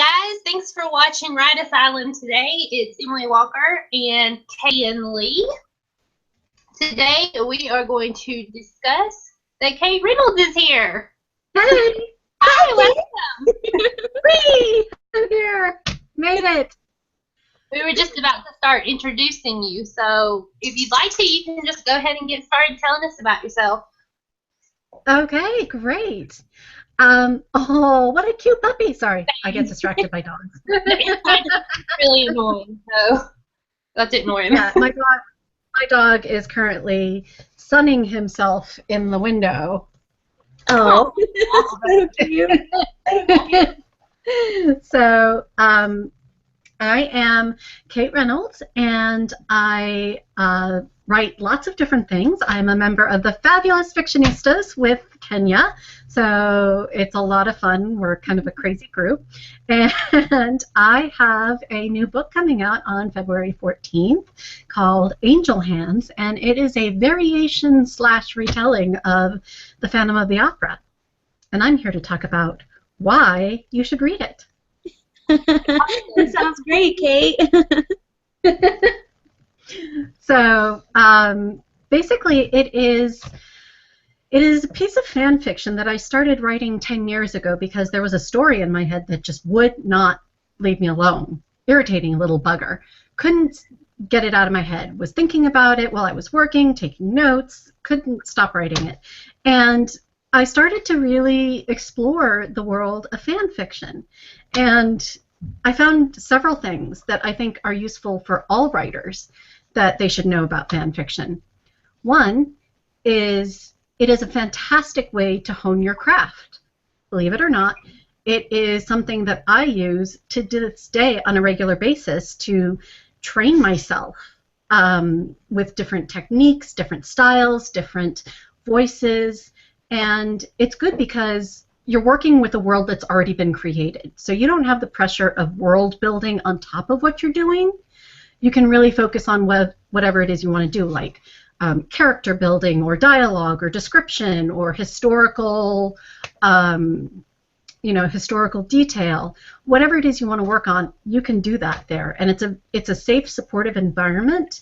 guys, thanks for watching Ride Asylum today. It's Emily Walker and Kayan Lee. Today we are going to discuss that Cait Reynolds is here. Hey! Hi, welcome. Whee! I'm here. Made it. We were just about to start introducing you, so if you'd like to, you can just go ahead and get started telling us about yourself. Okay, great. Oh, what a cute puppy. Sorry, I get distracted by dogs. Really annoying, so let's ignore him. Yeah, my dog is currently sunning himself in the window. Oh, so cute. So, I am Cait Reynolds, and I write lots of different things. I'm a member of the Fabulous Fictionistas with Kenya, so it's a lot of fun. We're kind of a crazy group. And I have a new book coming out on February 14th called Angel Hands, and it is a variation / retelling of The Phantom of the Opera. And I'm here to talk about why you should read it. That sounds great, Cait. So basically, it is a piece of fan fiction that I started writing 10 years ago because there was a story in my head that just would not leave me alone. Irritating little bugger. Couldn't get it out of my head. Was thinking about it while I was working, taking notes. Couldn't stop writing it. And I started to really explore the world of fan fiction. And I found several things that I think are useful for all writers that they should know about fan fiction. One is it is a fantastic way to hone your craft. Believe it or not, it is something that I use to this day on a regular basis to train myself with different techniques, different styles, different voices, and it's good because you're working with a world that's already been created. So you don't have the pressure of world building on top of what you're doing. You can really focus on whatever it is you want to do, like character building or dialogue or description or historical, historical detail. Whatever it is you want to work on, you can do that there. And it's a safe, supportive environment.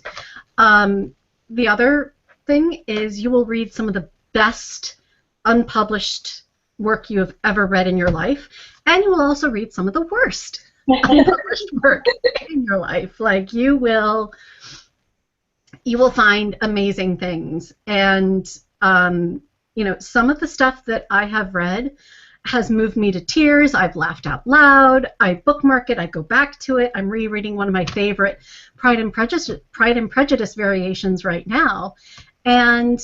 The other thing is you will read some of the best unpublished work you have ever read in your life, and you will also read some of the worst unpublished work in your life. Like you will find amazing things, and some of the stuff that I have read has moved me to tears. I've laughed out loud. I bookmark it. I go back to it. I'm rereading one of my favorite Pride and Prejudice variations right now, and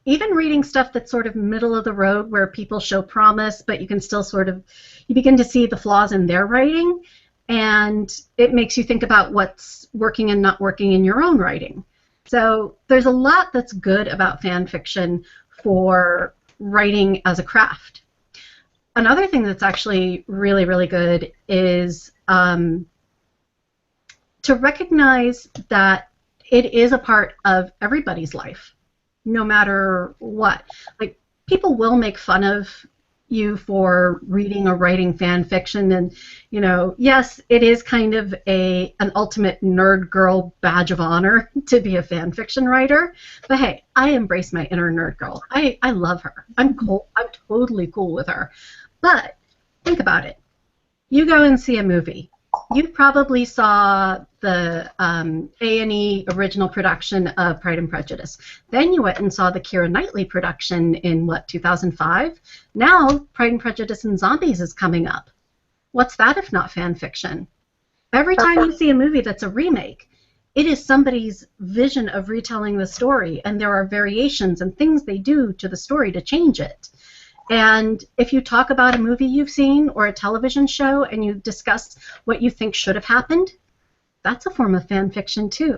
even reading stuff that's sort of middle of the road where people show promise, but you can still you begin to see the flaws in their writing, and it makes you think about what's working and not working in your own writing. So there's a lot that's good about fan fiction for writing as a craft. Another thing that's actually really, really good is to recognize that it is a part of everybody's life. No matter what. Like, people will make fun of you for reading or writing fan fiction, and yes, it is kind of an ultimate nerd girl badge of honor to be a fan fiction writer, but hey, I embrace my inner nerd girl. I love her. I'm cool. I'm totally cool with her. But think about it. You go and see a movie. You probably saw the A&E original production of Pride and Prejudice. Then you went and saw the Keira Knightley production in, 2005? Now, Pride and Prejudice and Zombies is coming up. What's that if not fan fiction? Every time you see a movie that's a remake, it is somebody's vision of retelling the story, and there are variations and things they do to the story to change it. And if you talk about a movie you've seen or a television show and you discuss what you think should have happened, that's a form of fan fiction too.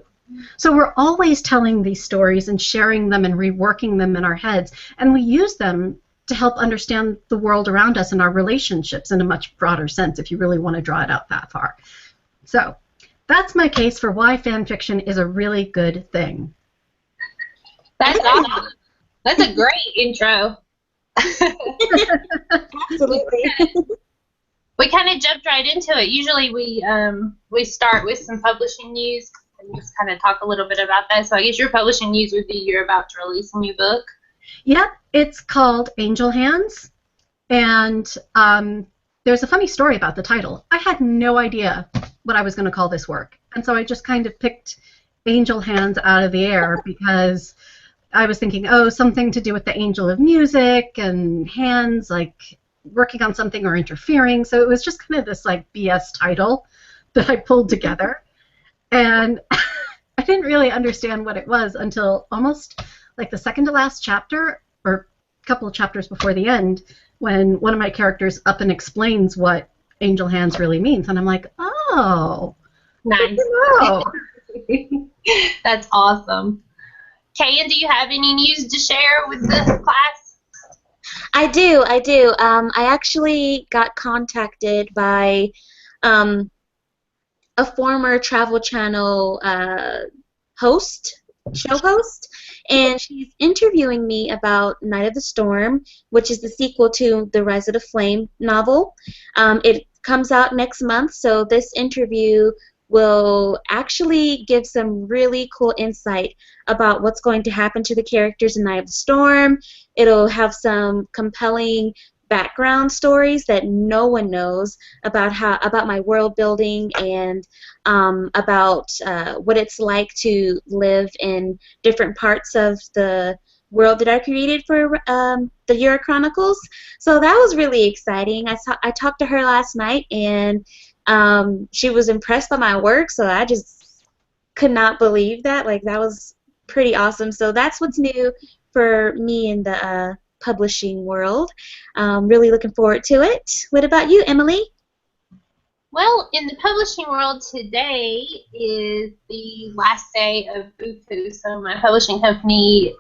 So we're always telling these stories and sharing them and reworking them in our heads, and we use them to help understand the world around us and our relationships in a much broader sense, if you really want to draw it out that far. So that's my case for why fan fiction is a really good thing. That's awesome. That's a great intro. Absolutely. We kind of jumped right into it. Usually we start with some publishing news and just kind of talk a little bit about that. So I guess your publishing news would be you're about to release a new book. Yep, it's called Angel Hands, and there's a funny story about the title. I had no idea what I was going to call this work, and so I just kind of picked Angel Hands out of the air because I was thinking, oh, something to do with the angel of music and hands, like working on something or interfering. So it was just kind of this like BS title that I pulled together, and I didn't really understand what it was until almost like the second to last chapter, or a couple of chapters before the end, when one of my characters up and explains what Angel Hands really means, and I'm like, oh, nice. Oh. That's awesome. Kayan, do you have any news to share with the class? I do. I actually got contacted by a former Travel Channel show host, and she's interviewing me about Night of the Storm, which is the sequel to the Rise of the Flame novel. It comes out next month, so this interview will actually give some really cool insight about what's going to happen to the characters in Night of the Storm. It'll have some compelling background stories that no one knows about my world building and about what it's like to live in different parts of the world that I created for the Euro Chronicles. So that was really exciting. I talked to her last night, and she was impressed by my work, so I just could not believe that. Like, that was pretty awesome. So that's what's new for me in the publishing world. Really looking forward to it. What about you, Emily? Well, in the publishing world, today is the last day of Buku, so my publishing company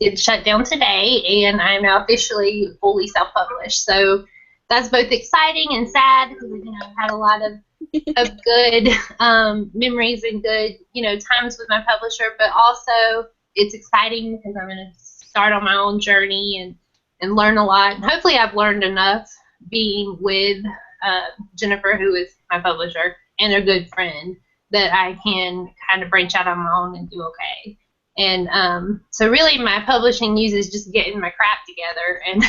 did shut down today, and I'm now officially fully self-published. So that's both exciting and sad because I've had a lot of good memories and good times with my publisher, but also it's exciting because I'm going to start on my own journey and learn a lot. And hopefully I've learned enough being with Jennifer, who is my publisher, and a good friend, that I can kind of branch out on my own and do okay. And so really my publishing news is just getting my crap together and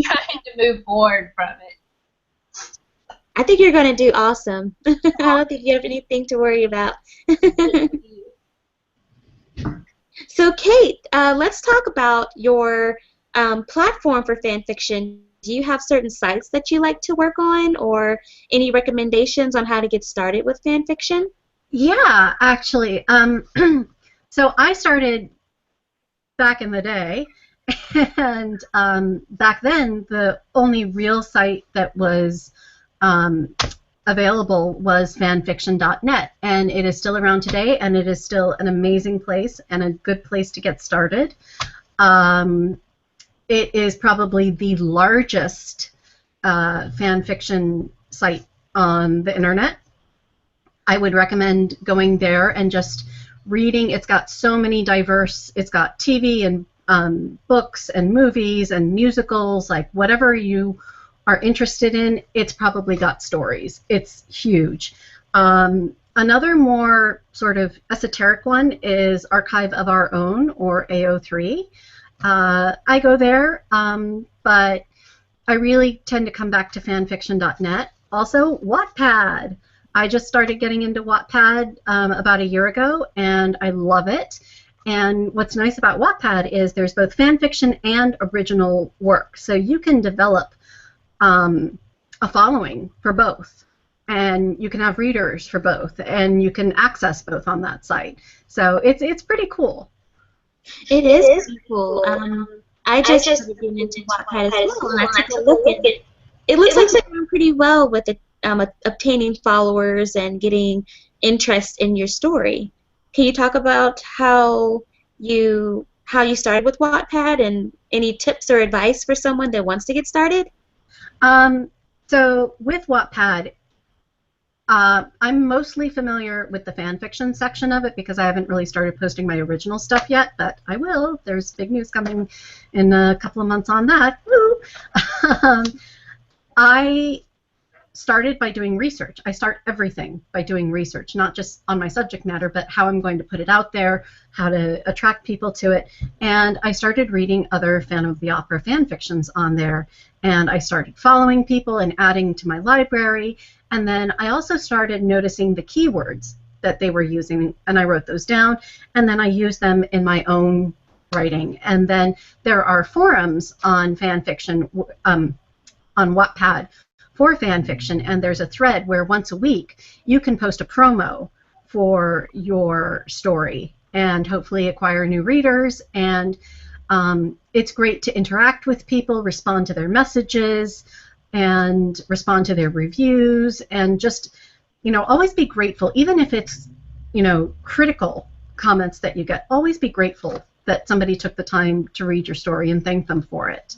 trying to move forward from it. I think you're going to do awesome. I don't think you have anything to worry about. So, Cait, let's talk about your platform for fan fiction. Do you have certain sites that you like to work on, or any recommendations on how to get started with fan fiction? Yeah, actually. So I started back in the day, and back then the only real site that was available was fanfiction.net, and it is still around today, and it is still an amazing place and a good place to get started. It is probably the largest fan fiction site on the internet. I would recommend going there and just reading. It's got so many diverse, it's got TV and books and movies and musicals, like whatever you are interested in, it's probably got stories. It's huge. Another more sort of esoteric one is Archive of Our Own, or AO3. I go there, but I really tend to come back to fanfiction.net. Also, Wattpad. I just started getting into Wattpad about a year ago, and I love it. And what's nice about Wattpad is there's both fanfiction and original work, so you can develop a following for both, and you can have readers for both, and you can access both on that site. So it's pretty cool. It is pretty cool. I just started getting into Wattpad as well, and I took a look at it. It looks like they're doing pretty well with it, obtaining followers and getting interest in your story. Can you talk about how you started with Wattpad and any tips or advice for someone that wants to get started? So with Wattpad, I'm mostly familiar with the fan fiction section of it because I haven't really started posting my original stuff yet, but I will. There's big news coming in a couple of months on that. Woo! I started by doing research. I start everything by doing research, not just on my subject matter, but how I'm going to put it out there, how to attract people to it. And I started reading other Fan of the Opera fan fictions on there, and I started following people and adding to my library. And then I also started noticing the keywords that they were using, and I wrote those down, and then I used them in my own writing. And then there are forums on fan fiction, on Wattpad, for fan fiction, and there's a thread where once a week you can post a promo for your story and hopefully acquire new readers. And it's great to interact with people, respond to their messages, and respond to their reviews, and just, always be grateful, even if it's, critical comments that you get. Always be grateful that somebody took the time to read your story and thank them for it.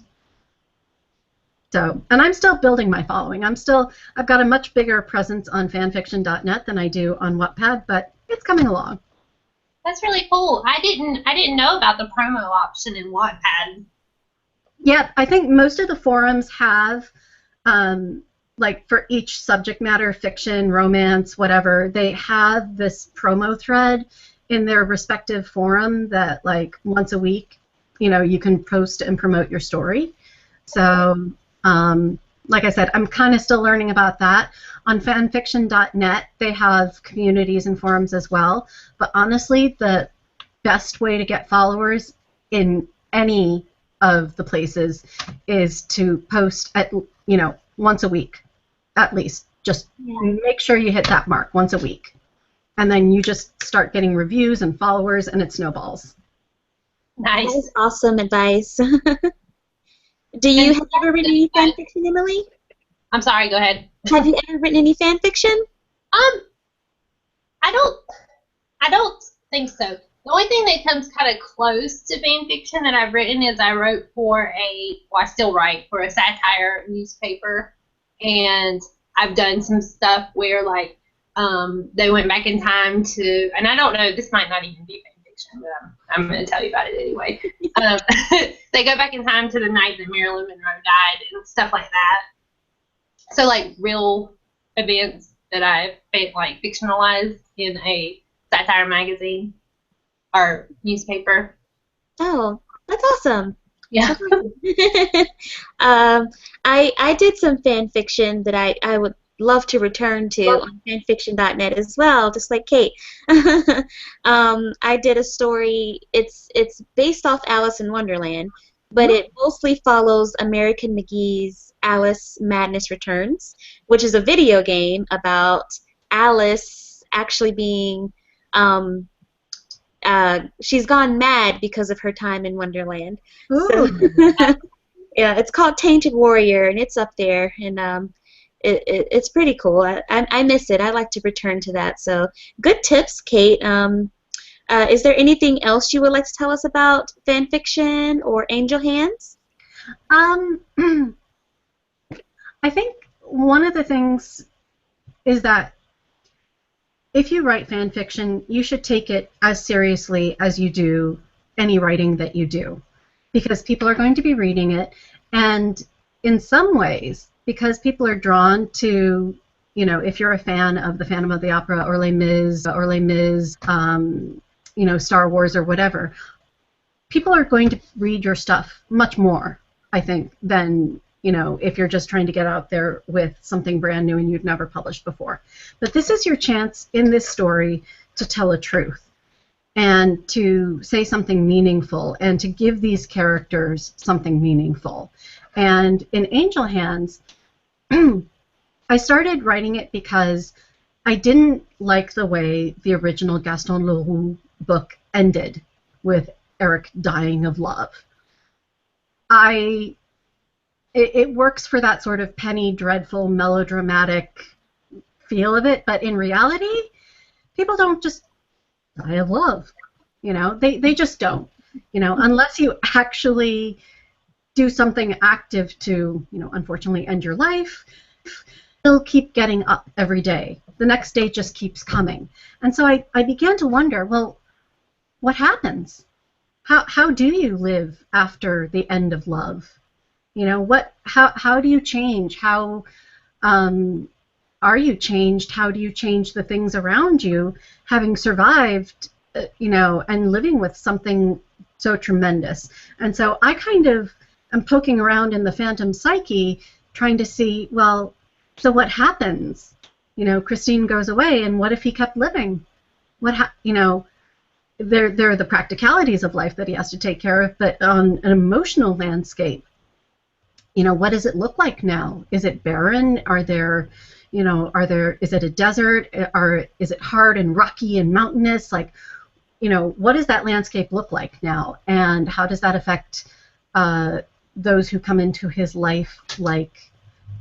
So, and I'm still building my following. I've got a much bigger presence on fanfiction.net than I do on Wattpad, but it's coming along. That's really cool. I didn't know about the promo option in Wattpad. Yeah, I think most of the forums have, like for each subject matter, fiction, romance, whatever, they have this promo thread in their respective forum that, like, once a week, you can post and promote your story. So, like I said, I'm kind of still learning about that. On fanfiction.net, they have communities and forums as well. But honestly, the best way to get followers in any of the places is to post at, once a week, at least. Just make sure you hit that mark once a week. And then you just start getting reviews and followers, and it snowballs. Nice. That is awesome advice. Have you ever written any fan fiction, Emily? I'm sorry, go ahead. Have you ever written any fan fiction? I don't think so. The only thing that comes kind of close to fan fiction that I've written is I wrote for I still write for a satire newspaper, and I've done some stuff where, like, they went back in time to, and I don't know, this might not even be fan fiction, but I'm going to tell you about it anyway. They go back in time to the night that Marilyn Monroe died and stuff like that. So, like, real events that I've, like, fictionalized in a satire magazine or newspaper. Oh, that's awesome. Yeah. I did some fan fiction that I would love to return to on fanfiction.net as well, just like Cait. I did a story. It's based off Alice in Wonderland, but it mostly follows American McGee's Alice Madness Returns, which is a video game about Alice actually being she's gone mad because of her time in Wonderland. So, yeah, it's called Tainted Warrior, and it's up there, and it's pretty cool. I miss it. I like to return to that. So good tips, Cait. Is there anything else you would like to tell us about fan fiction or Angel Hands? I think one of the things is that if you write fan fiction, you should take it as seriously as you do any writing that you do, because people are going to be reading it, and in some ways, because people are drawn to, if you're a fan of the Phantom of the Opera or Les Mis, Star Wars or whatever, people are going to read your stuff much more, I think, than if you're just trying to get out there with something brand new and you've never published before. But this is your chance in this story to tell a truth and to say something meaningful and to give these characters something meaningful. And in Angel Hands, I started writing it because I didn't like the way the original Gaston Leroux book ended with Eric dying of love. It works for that sort of penny dreadful melodramatic feel of it, but in reality, people don't just die of love. They just don't. Unless you actually do something active to, unfortunately end your life, still keep getting up every day. The next day just keeps coming. And so I began to wonder, well, what happens? How do you live after the end of love? You know, how do you change? How are you changed? How do you change the things around you, having survived, you know, and living with something so tremendous? And so I kind of am poking around in the phantom psyche, trying to see, well, so what happens? You know, Christine goes away, and what if he kept living? You know, there are the practicalities of life that he has to take care of, but on an emotional landscape, you know, what does it look like now? Is it barren? Are there, you know, is it a desert? Is it hard and rocky and mountainous? Like, you know, what does that landscape look like now? And how does that affect those who come into his life, like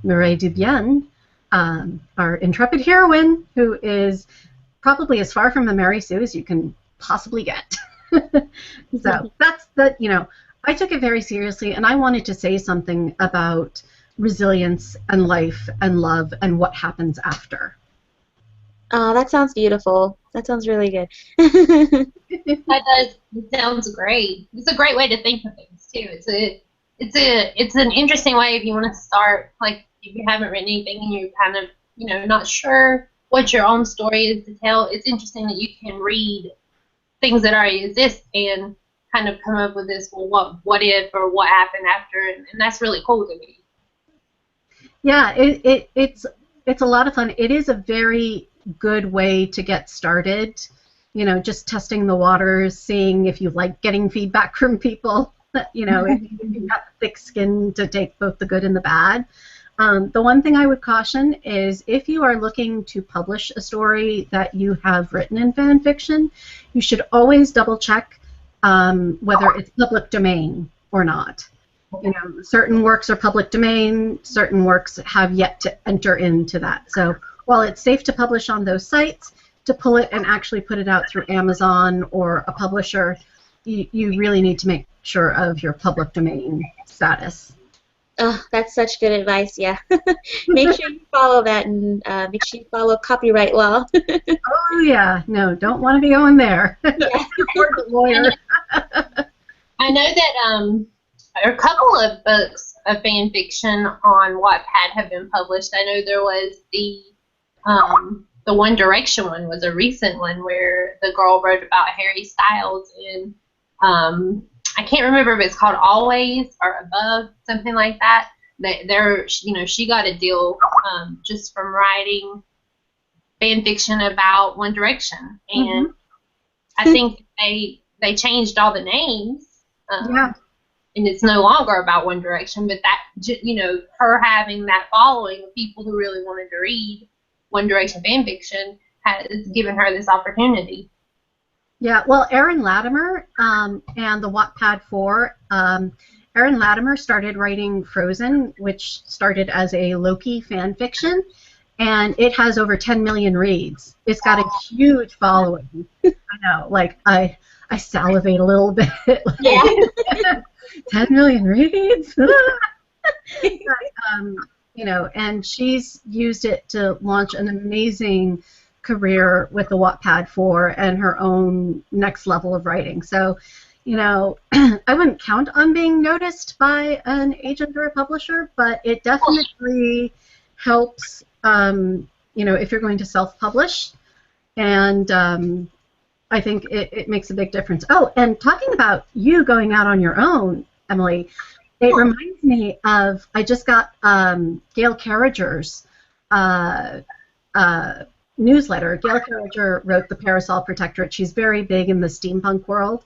Mireille Dubienne, our intrepid heroine, who is probably as far from a Mary Sue as you can possibly get. So that's the, you know, I took it very seriously, and I wanted to say something about resilience and life and love and what happens after. Oh, that sounds beautiful. That sounds really good. That does. It sounds great. It's a great way to think of things too. It's an interesting way if you want to start. Like if you haven't written anything and you're kind of, you know, not sure what your own story is to tell. It's interesting that you can read things that already exist and kind of come up with this, well, what if, or what happened after, and that's really cool to me. Yeah, it's a lot of fun. It is a very good way to get started. You know, just testing the waters, seeing if you like getting feedback from people. You know, if you've got thick skin to take both the good and the bad. The one thing I would caution is if you are looking to publish a story that you have written in fan fiction, you should always double check whether it's public domain or not. You know, certain works are public domain, certain works have yet to enter into that. So while it's safe to publish on those sites, to pull it and actually put it out through Amazon or a publisher, you really need to make sure of your public domain status. Oh, that's such good advice, yeah. Make sure you follow that, and make sure you follow copyright law. Oh, yeah. No, don't want to be going there. Yeah. Support the lawyer. I know that a couple of books of fan fiction on Wattpad have been published. I know there was the One Direction one was a recent one where the girl wrote about Harry Styles, and I can't remember if it's called Always or Above, something like that. There, you know, she got a deal just from writing fan fiction about One Direction, and I think they changed all the names. Yeah. And it's no longer about One Direction, but that, you know, her having that following of people who really wanted to read One Direction fan fiction has given her this opportunity. Yeah, well, Erin Latimer and the Wattpad 4, Erin Latimer started writing Frozen, which started as a Loki fan fiction, and it has over 10 million reads. It's got a huge following. I know, like, I salivate a little bit. Like, Yeah. 10 million reads? But, you know, and she's used it to launch an amazing career with the Wattpad 4 and her own next level of writing. So, you know, I wouldn't count on being noticed by an agent or a publisher, but it definitely helps, you know, if you're going to self-publish. And I think it makes a big difference. Oh, and talking about you going out on your own, Emily, it reminds me of, I just got Gail Carriger's newsletter. Gail Carriger wrote The Parasol Protectorate. She's very big in the steampunk world.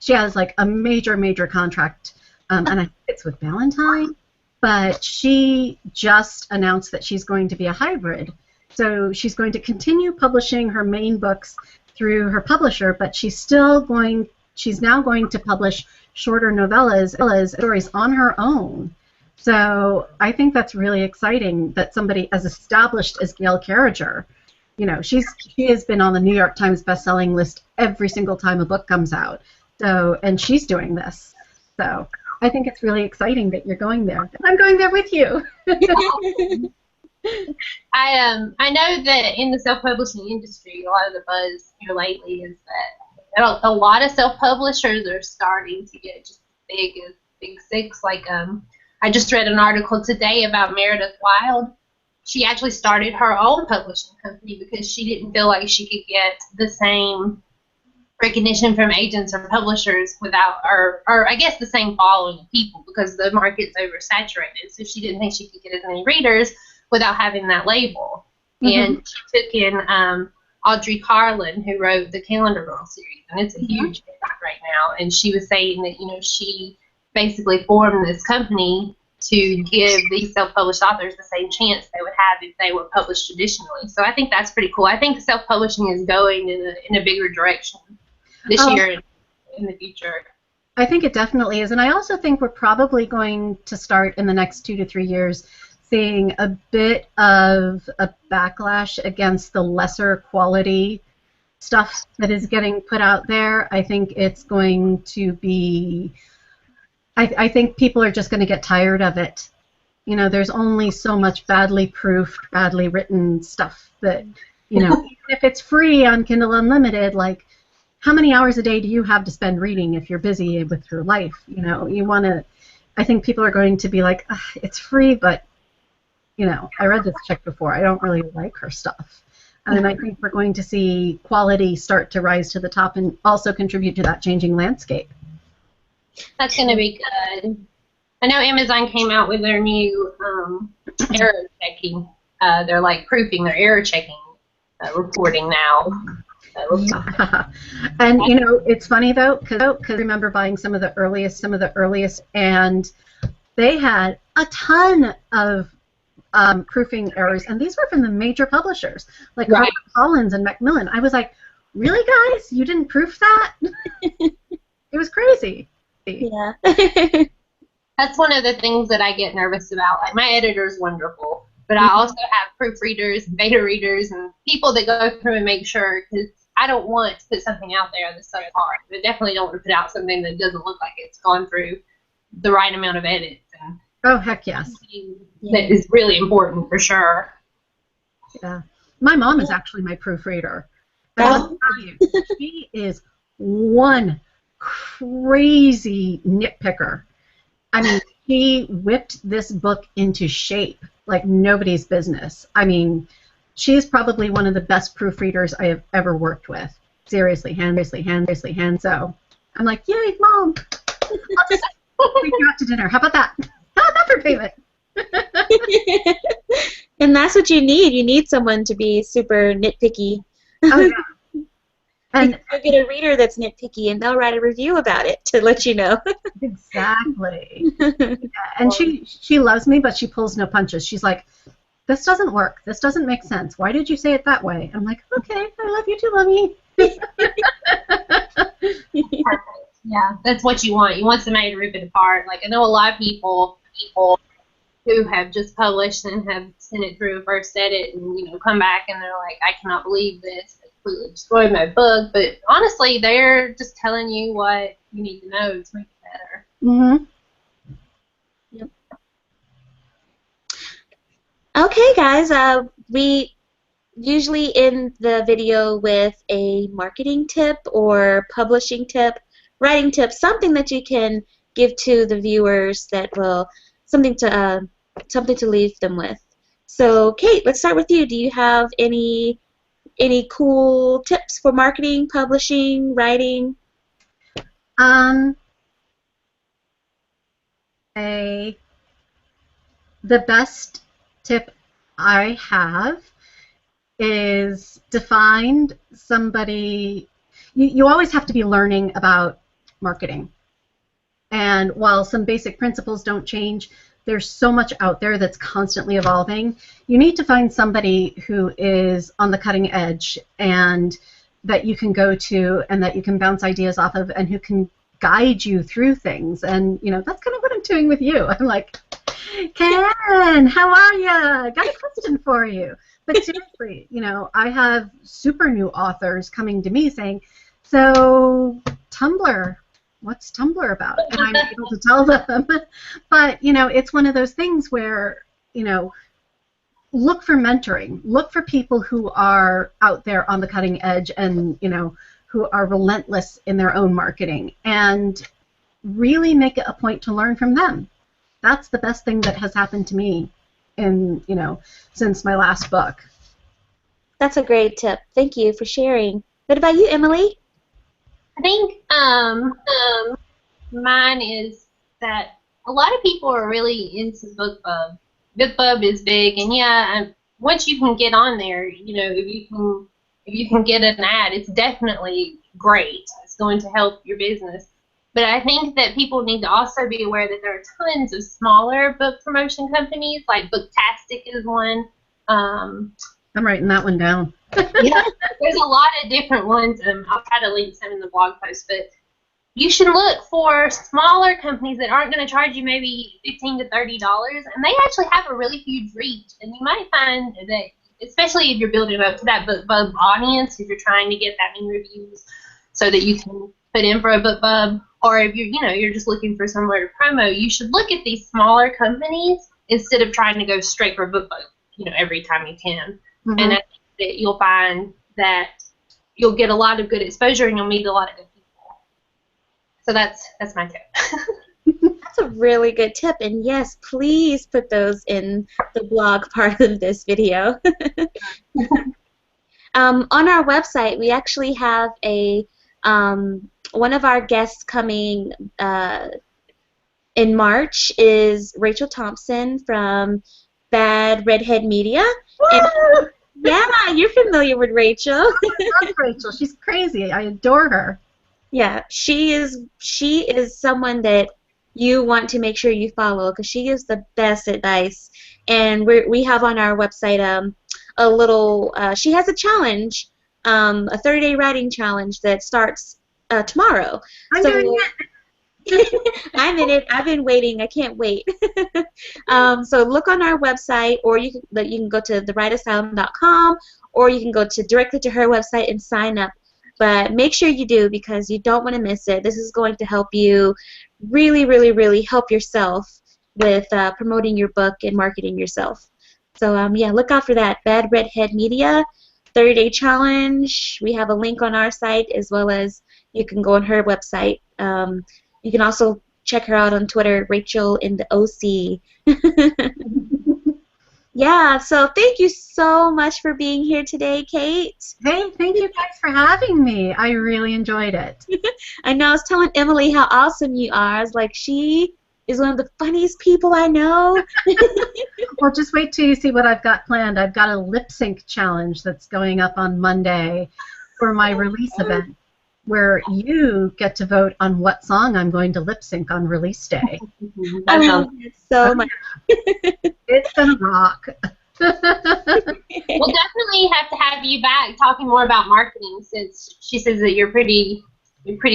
She has like a major contract, and I think it's with Valentine, but she just announced that she's going to be a hybrid. So she's going to continue publishing her main books through her publisher, but she's now going to publish shorter novellas, stories on her own. So I think that's really exciting that somebody as established as Gail Carriger, you know, she has been on the New York Times bestselling list every single time a book comes out. So, and she's doing this. So I think it's really exciting that you're going there. I'm going there with you. I know that in the self-publishing industry, a lot of the buzz here lately is that a lot of self-publishers are starting to get just big as Big Six. Like I just read an article today about Meredith Wild. She actually started her own publishing company because she didn't feel like she could get the same recognition from agents or publishers without, or I guess the same following of people because the market's oversaturated. So she didn't think she could get as many readers without having that label. Mm-hmm. And she took in Audrey Carlin, who wrote the Calendar Girl series, and it's a huge hit right now. And she was saying that, you know, she basically formed this company to give these self-published authors the same chance they would have if they were published traditionally. So I think that's pretty cool. I think self-publishing is going in a bigger direction this year and in the future. I think it definitely is. And I also think we're probably going to start in the next 2 to 3 years seeing a bit of a backlash against the lesser quality stuff that is getting put out there. I think it's going to be, I think people are just going to get tired of it. You know, there's only so much badly proofed, badly written stuff that, you know, even if it's free on Kindle Unlimited, like, how many hours a day do you have to spend reading if you're busy with your life? You know, you want to, I think people are going to be like, it's free, but, you know, I read this chick before. I don't really like her stuff. And I think we're going to see quality start to rise to the top and also contribute to that changing landscape. That's going to be good. I know Amazon came out with their new error checking. They're like proofing their error checking reporting now. Yeah. And you know, it's funny though, because I remember buying some of the earliest, and they had a ton of proofing errors, and these were from the major publishers like HarperCollins and Macmillan. I was like, really, guys, you didn't proof that? It was crazy. Yeah. That's one of the things that I get nervous about. Like, my editor's wonderful, but I also have proofreaders, beta readers, and people that go through and make sure, because I don't want to put something out there that's so hard. I definitely don't want to put out something that doesn't look like it's gone through the right amount of edits. And oh, heck yes. That is really important for sure. Yeah. My mom is actually my proofreader. And I'll tell you, she is one crazy nitpicker. I mean, she whipped this book into shape like nobody's business. I mean, she's probably one of the best proofreaders I have ever worked with. Seriously, so I'm like, yay, Mom! I'll just take you out to dinner. How about that? How about for payment? And that's what you need. You need someone to be super nitpicky. Oh, yeah. And you get a reader that's nitpicky, and they'll write a review about it to let you know. Exactly. Yeah. And she loves me, but she pulls no punches. She's like, this doesn't work. This doesn't make sense. Why did you say it that way? I'm like, okay, I love you too, Mommy. Yeah, that's what you want. You want somebody to rip it apart. Like, I know a lot of people who have just published and have sent it through a first edit and, you know, come back and they're like, I cannot believe this. It completely destroyed my book. But honestly, they're just telling you what you need to know to make it better. Mm-hmm. Yep. Okay, guys. We usually end the video with a marketing tip or publishing tip, writing tip, something that you can give to the viewers that will something to leave them with. So, Cait, let's start with you. Do you have any cool tips for marketing, publishing, writing? The best tip I have is to find somebody. You always have to be learning about marketing. And while some basic principles don't change, there's so much out there that's constantly evolving. You need to find somebody who is on the cutting edge and that you can go to and that you can bounce ideas off of and who can guide you through things. And, you know, that's kind of what I'm doing with you. I'm like, Ken, how are you? Got a question for you. But seriously, you know, I have super new authors coming to me saying, so Tumblr, what's Tumblr about? And I'm able to tell them. But, you know, it's one of those things where, you know, look for mentoring. Look for people who are out there on the cutting edge and, who are relentless in their own marketing, and really make it a point to learn from them. That's the best thing that has happened to me since my last book. That's a great tip. Thank you for sharing. What about you, Emily? I think mine is that a lot of people are really into BookBub. BookBub is big, and once you can get on there, if you can get an ad, it's definitely great. It's going to help your business. But I think that people need to also be aware that there are tons of smaller book promotion companies, like Booktastic is one. I'm writing that one down. Yeah, there's a lot of different ones. I'll try to link some in the blog post, but you should look for smaller companies that aren't going to charge you maybe $15 to $30, and they actually have a really huge reach. And you might find that, especially if you're building up to that BookBub audience, if you're trying to get that many reviews so that you can put in for a BookBub, or if you're just looking for somewhere to promo, you should look at these smaller companies instead of trying to go straight for BookBub, every time you can. Mm-hmm. And I think that you'll find that you'll get a lot of good exposure and you'll meet a lot of good people. So that's my tip. That's a really good tip, and yes, please put those in the blog part of this video. On our website, we actually have a one of our guests coming in March is Rachel Thompson from Bad Redhead Media. And, yeah, you're familiar with Rachel. I love Rachel. She's crazy. I adore her. Yeah, she is someone that you want to make sure you follow because she gives the best advice. And we have on our website a little. She has a challenge, a 30-day writing challenge that starts tomorrow. I'm doing it. I'm in it. I've been waiting. I can't wait. So look on our website, or you can go to thewriteasylum.com, or you can go directly to her website and sign up. But make sure you do, because you don't want to miss it. This is going to help you really, really, really help yourself with promoting your book and marketing yourself. So yeah, look out for that. Bad Redhead Media 30-day challenge. We have a link on our site, as well as you can go on her website. You can also check her out on Twitter, Rachel in the OC. Yeah, so thank you so much for being here today, Cait. Hey, thank you guys for having me. I really enjoyed it. I know, I was telling Emily how awesome you are. I was like, she is one of the funniest people I know. Well, just wait till you see what I've got planned. I've got a lip sync challenge that's going up on Monday for my release event, where you get to vote on what song I'm going to lip sync on release day. I love it so much. It's gonna rock. We'll definitely have to have you back talking more about marketing, since she says that you're pretty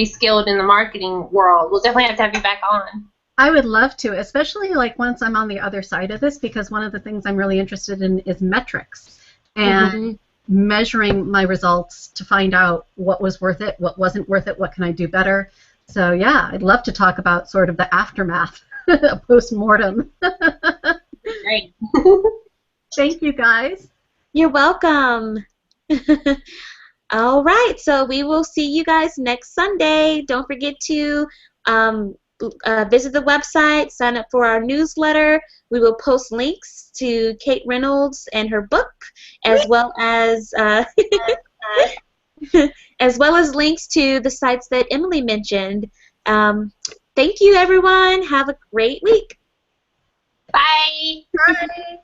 skilled in the marketing world. We'll definitely have to have you back on. I would love to, especially like once I'm on the other side of this, because one of the things I'm really interested in is metrics and measuring my results to find out what was worth it, what wasn't worth it, what can I do better. So yeah, I'd love to talk about sort of the aftermath, post-mortem. Great. Thank you, guys. You're welcome. All right, so we will see you guys next Sunday. Don't forget to visit the website, sign up for our newsletter. We will post links to Cait Reynolds and her book, as well as links to the sites that Emily mentioned. Thank you, everyone. Have a great week. Bye. Bye.